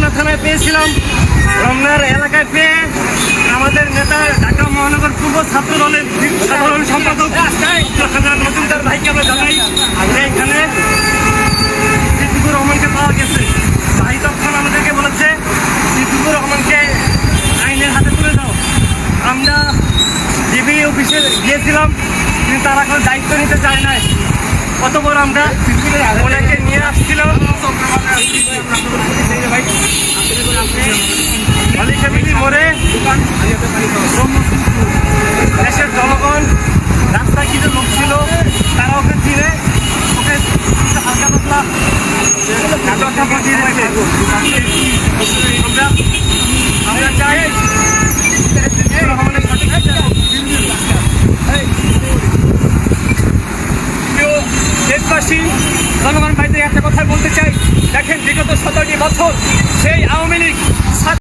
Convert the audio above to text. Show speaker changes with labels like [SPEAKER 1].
[SPEAKER 1] রমনা থানায় পেয়েছিলাম। রমনার এলাকায় পেয়ে আমাদের নেতা ঢাকা মহানগর পূর্ব ছাত্র দলের সাধারণ সম্পাদক মজুমদার ভাইকে আমরা জানাই যে এখানে সিদ্দিকুর রহমানকে পাওয়া গেছে। ভাই তখন আমাদেরকে বলেছে সিদ্দিকুর রহমানকে আইনের হাতে তুলে দাও। আমরা ডিবি অফিসে গিয়েছিলাম, কিন্তু তারা কোনো দায়িত্ব নিতে চায় নাই। কতবার আমরা ওনাকে নিয়ে আসছিলাম। মোড়ে দেশের জনগণ রাস্তায় কিছু লোক ছিল, তারা ওকে চিনে, ওকে হালকা পাতলা আমরা চাই রহমানের সঠিক দেশবাসী জনগণ ভাইদের একটা কথা বলতে চাই। দেখেন, বিগত 17টি বছর সেই